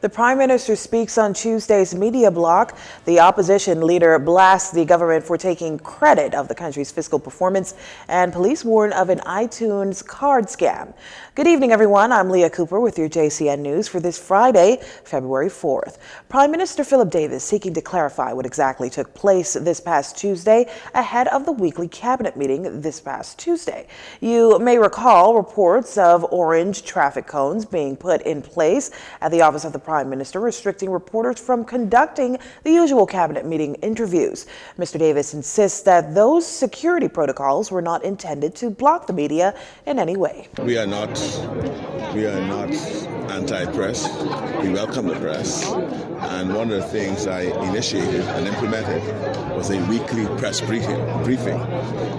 The Prime Minister speaks on Tuesday's media block. The opposition leader blasts the government for taking credit of the country's fiscal performance, and police warn of an iTunes card scam. Good evening, everyone. I'm Leah Cooper with your JCN News for this Friday, February 4th. Prime Minister Philip Davis seeking to clarify what exactly took place this past Tuesday ahead of the weekly cabinet meeting this past Tuesday. You may recall reports of orange traffic cones being put in place at the office of the Prime Minister, restricting reporters from conducting the usual cabinet meeting interviews. Mr. Davis insists that those security protocols were not intended to block the media in any way. We are not anti-press. We welcome the press. And one of the things I initiated and implemented was a weekly press briefing.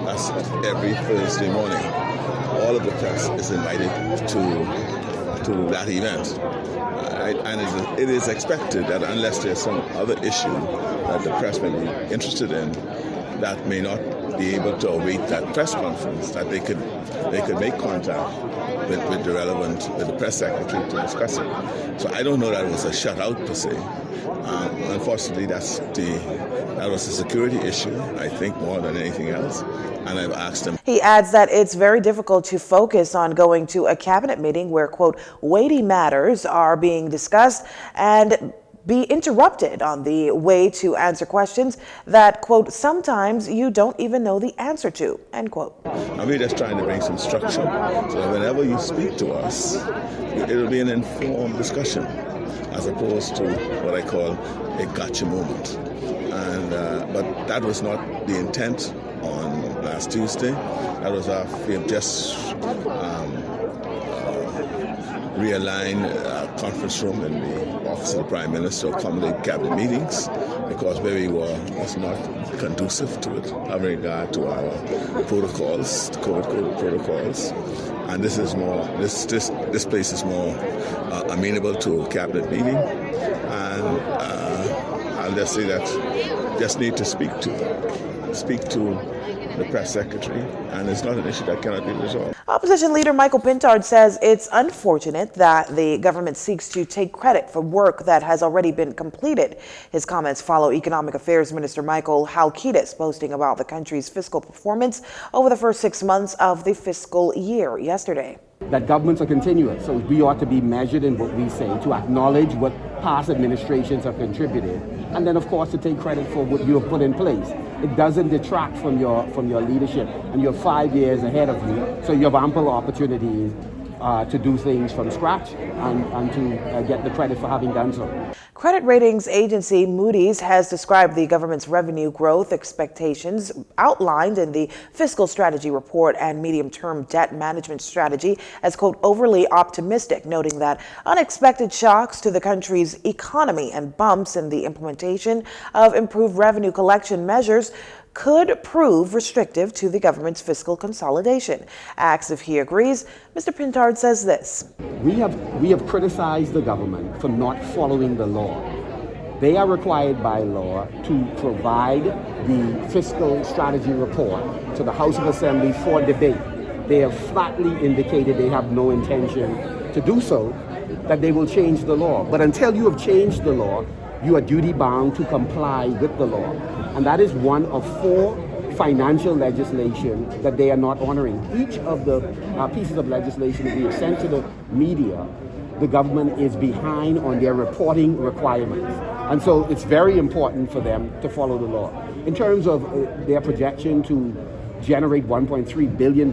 That's every Thursday morning. All of the press is invited to that event. And it is expected that unless there's some other issue that the press may be interested in, that may not be able to await that press conference, that they could make contact with the press secretary to discuss it. So I don't know that it was a shutout per se. Unfortunately, that was a security issue, I think, more than anything else. And I've asked him. He adds that it's very difficult to focus on going to a cabinet meeting where, quote, weighty matters are being discussed and be interrupted on the way to answer questions that, quote, sometimes you don't even know the answer to, end quote. And we're just trying to bring some structure so that whenever you speak to us, it'll be an informed discussion as opposed to what I call a gotcha moment. But that was not the intent on last Tuesday. That was we have just realigned a conference room in the office of the Prime Minister to accommodate cabinet meetings because where we were was not conducive to it in regard to our protocols, the COVID protocols. And this is more. This place is more amenable to a cabinet meeting, and I'll just say that just need to speak to the press secretary, and it's not an issue that cannot be resolved. Opposition leader Michael Pintard says it's unfortunate that the government seeks to take credit for work that has already been completed. His comments follow Economic Affairs Minister Michael Halkitis posting about the country's fiscal performance over the first 6 months of the fiscal year yesterday. That governments are continuous, so we ought to be measured in what we say, to acknowledge what past administrations have contributed, and then of course to take credit for what you have put in place. It doesn't detract from your leadership, and you're 5 years ahead of you, so you have ample opportunities to do things from scratch and to get the credit for having done so. Credit ratings agency Moody's has described the government's revenue growth expectations outlined in the fiscal strategy report and medium-term debt management strategy as, quote, overly optimistic, noting that unexpected shocks to the country's economy and bumps in the implementation of improved revenue collection measures could prove restrictive to the government's fiscal consolidation. Asked if he agrees, Mr. Pintard says this. We have criticized the government for not following the law. They are required by law to provide the fiscal strategy report to the House of Assembly for debate. They have flatly indicated they have no intention to do so, that they will change the law. But until you have changed the law, you are duty-bound to comply with the law. And that is one of 4 financial legislation that they are not honoring. Each of the pieces of legislation that we have sent to the media, the government is behind on their reporting requirements. And so it's very important for them to follow the law. In terms of their projection to generate $1.3 billion,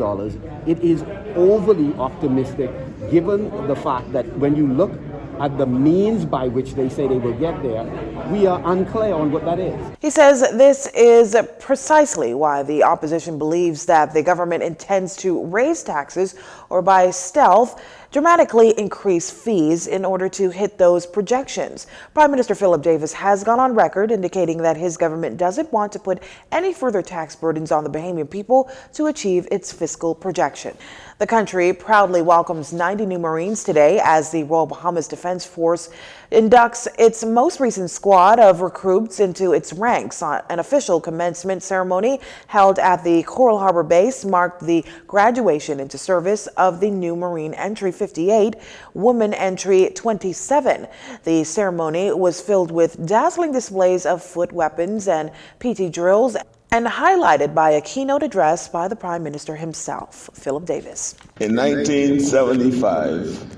it is overly optimistic given the fact that when you look at the means by which they say they will get there, we are unclear on what that is. He says this is precisely why the opposition believes that the government intends to raise taxes or by stealth dramatically increase fees in order to hit those projections. Prime Minister Philip Davis has gone on record indicating that his government doesn't want to put any further tax burdens on the Bahamian people to achieve its fiscal projection. The country proudly welcomes 90 new Marines today as the Royal Bahamas Defense Force inducts its most recent squad squad of recruits into its ranks. An official commencement ceremony held at the Coral Harbor base marked the graduation into service of the new Marine Entry 58, Woman Entry 27. The ceremony was filled with dazzling displays of foot weapons and PT drills and highlighted by a keynote address by the Prime Minister himself. Philip Davis. In 1975,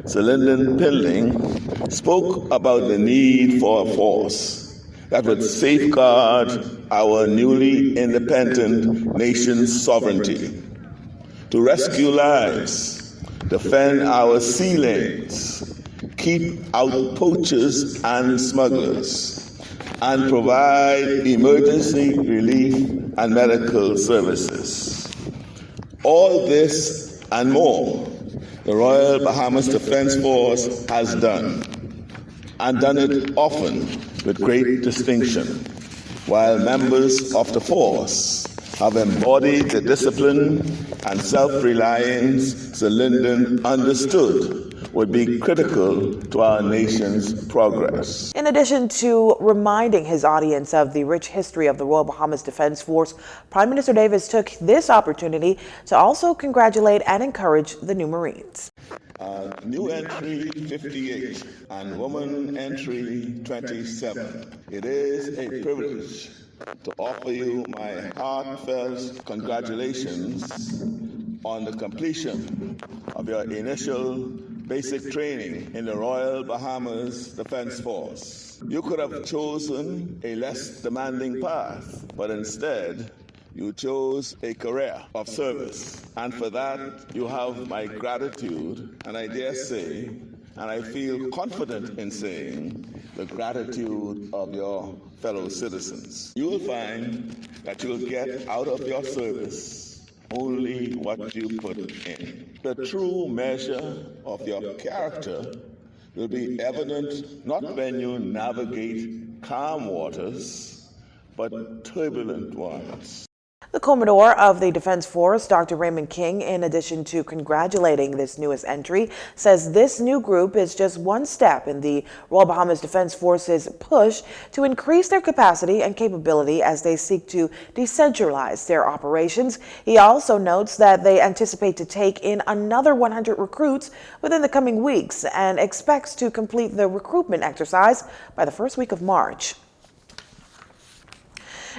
Sir Lyndon Pinling spoke about the need for a force that would safeguard our newly independent nation's sovereignty, to rescue lives, defend our sea lanes, keep out poachers and smugglers, and provide emergency relief and medical services. All this and more the Royal Bahamas Defense Force has done, and done it often with great distinction, while members of the force have embodied the discipline and self-reliance Sir Lyndon understood would be critical to our nation's progress. In addition to reminding his audience of the rich history of the Royal Bahamas Defense Force, Prime Minister Davis took this opportunity to also congratulate and encourage the new Marines. New Entry 58 and Woman Entry 27. It is a privilege to offer you my heartfelt congratulations on the completion of your initial basic training in the Royal Bahamas Defense Force. You could have chosen a less demanding path, but instead you chose a career of service. And for that, you have my gratitude, and I dare say, and I feel confident in saying, the gratitude of your fellow citizens. You will find that you will get out of your service only what you put in. The true measure of your character will be evident not when you navigate calm waters, but turbulent ones. The Commodore of the Defense Force, Dr. Raymond King, in addition to congratulating this newest entry, says this new group is just one step in the Royal Bahamas Defense Force's push to increase their capacity and capability as they seek to decentralize their operations. He also notes that they anticipate to take in another 100 recruits within the coming weeks and expects to complete the recruitment exercise by the first week of March.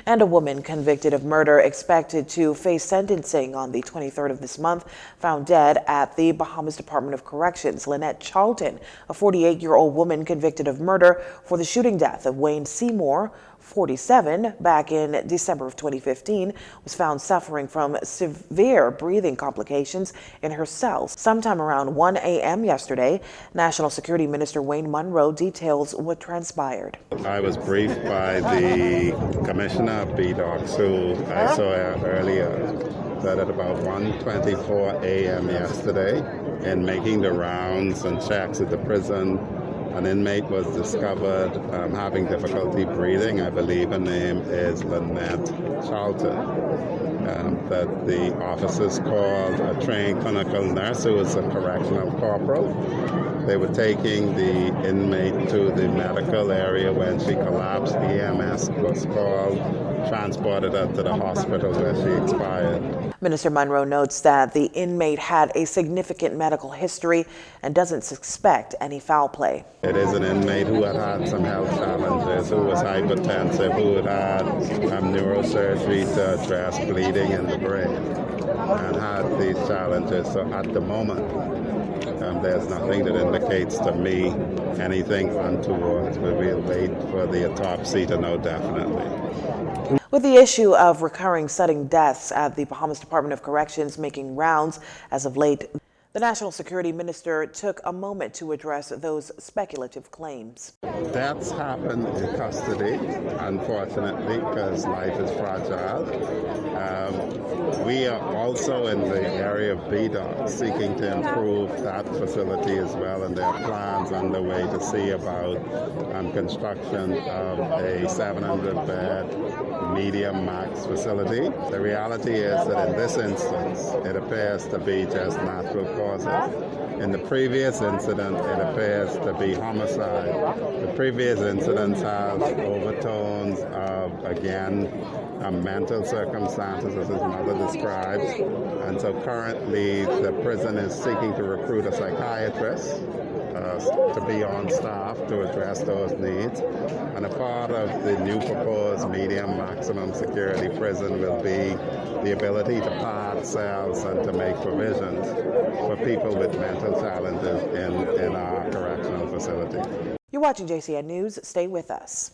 And a woman convicted of murder expected to face sentencing on the 23rd of this month found dead at the Bahamas Department of Corrections. Lynette Charlton, a 48-year-old woman convicted of murder for the shooting death of Wayne Seymour, 47, back in December of 2015, was found suffering from severe breathing complications in her cell sometime around 1 a.m. yesterday. National Security Minister Wayne Munro details what transpired. I was briefed by the Commissioner of BDOCS, who I saw earlier, that at about 1:24 a.m. yesterday, in making the rounds and checks at the prison, an inmate was discovered having difficulty breathing. I believe her name is Lynette Charlton. That the officers called a trained clinical nurse who was a correctional corporal. They were taking the inmate to the medical area when she collapsed. EMS was called, transported her to the hospital where she expired. Minister Munro notes that the inmate had a significant medical history and doesn't suspect any foul play. It is an inmate who had some health challenges, who was hypertensive, who had neurosurgery to address bleeding in the brain, and had these challenges. So at the moment, there's nothing that indicates to me anything untoward, but we'll wait for the autopsy to know definitely. With the issue of recurring sudden deaths at the Bahamas Department of Corrections making rounds as of late, the National Security Minister took a moment to address those speculative claims. Deaths happen in custody, unfortunately, because life is fragile. We are also in the area of BDOC seeking to improve that facility as well, and there are plans underway to see about construction of a 700-bed medium max facility. The reality is that in this instance, it appears to be just natural causes. In the previous incident, it appears to be homicide. The previous incidents have overtones of, again, mental circumstances, as his mother describes. And so currently, the prison is seeking to recruit a psychiatrist to be on staff to address those needs. And a part of the new proposed medium maximum security prison will be the ability to pad cells and to make provisions for people with mental challenges in our correctional facility. You're watching JCN News. Stay with us.